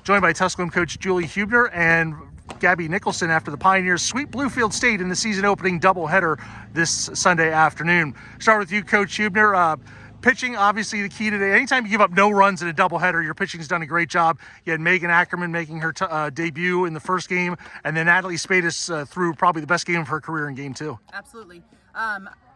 Joined by Tusculum coach Julie Huebner and Gabi Nicholson after the Pioneers sweep Bluefield State in the season opening doubleheader this Sunday afternoon. Start with you, Coach Huebner. Pitching, obviously the key today. Anytime you give up no runs in a doubleheader, your pitching's done a great job. You had Megan Ackerman making her debut in the first game, and then Natalie Spadis threw probably the best game of her career in game 2. Absolutely.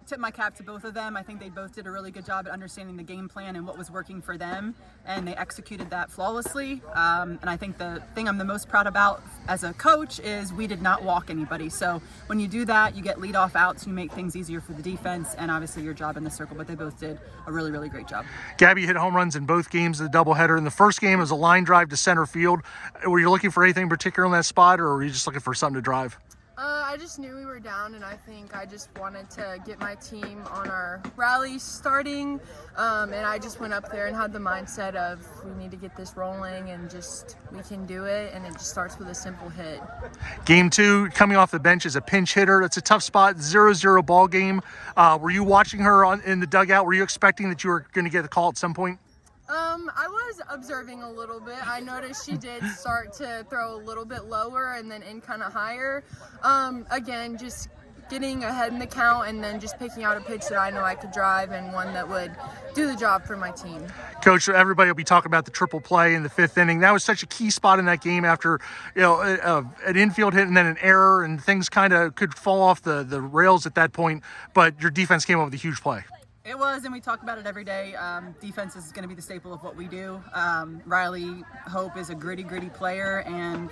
Tip my cap to both of them. I think they both did a really good job at understanding the game plan and what was working for them, and they executed that flawlessly. And I think the thing I'm the most proud about as a coach is we did not walk anybody. So when you do that, you get leadoff outs, you make things easier for the defense, and obviously your job in the circle, but they both did a really, really great job. Gabi hit home runs in both games of the doubleheader. In the first game, it was a line drive to center field. Were you looking for anything particular in that spot, or were you just looking for something to drive? I just knew we were down, and I think I just wanted to get my team on our rally starting, and I just went up there and had the mindset of we need to get this rolling and just we can do it, and it just starts with a simple hit. Game 2, coming off the bench as a pinch hitter. It's a tough spot, 0-0 ball game. Were you watching her in the dugout? Were you expecting that you were going to get a call at some point? I was observing a little bit. I noticed she did start to throw a little bit lower and then in kind of higher. Again, just getting ahead in the count and then just picking out a pitch that I know I could drive and one that would do the job for my team. Coach, everybody will be talking about the triple play in the 5th inning. That was such a key spot in that game after an infield hit and then an error, and things kind of could fall off the rails at that point, but your defense came up with a huge play. It was, and we talk about it every day. Defense is going to be the staple of what we do. Riley Hope is a gritty player, and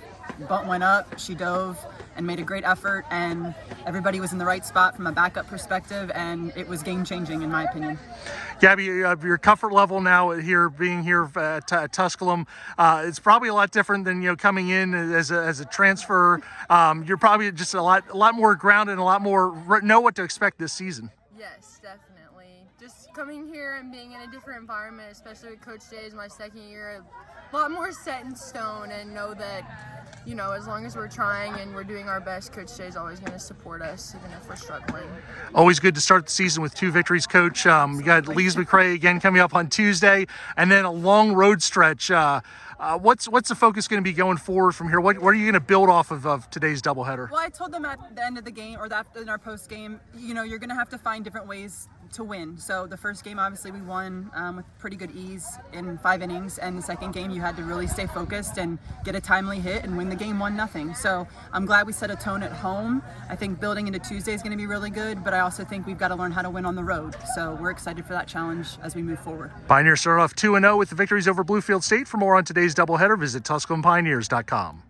bunt went up. She dove and made a great effort, and everybody was in the right spot from a backup perspective, and it was game-changing in my opinion. Gabi, your comfort level now being here at Tusculum, it's probably a lot different than coming in as a transfer. You're probably just a lot more grounded and a lot more know what to expect this season. Yes, definitely. Just coming here and being in a different environment, especially with Coach Day is my second year, a lot more set in stone, and know that, as long as we're trying and we're doing our best, Coach Day is always going to support us, even if we're struggling. Always good to start the season with 2 victories, Coach. You got Lees McRae again coming up on Tuesday, and then a long road stretch. What's the focus going to be going forward from here? What are you going to build off of today's doubleheader? Well, I told them at the end of the game, or in our post game, you're going to have to find different ways to win. So the first game, obviously, we won with pretty good ease in 5 innings, and the second game, you had to really stay focused and get a timely hit and win the game 1-0. So I'm glad we set a tone at home. I think building into Tuesday is going to be really good, but I also think we've got to learn how to win on the road. So we're excited for that challenge as we move forward. Pioneers start off 2-0 with the victories over Bluefield State. For more on today's doubleheader, visit TusculumPioneers.com.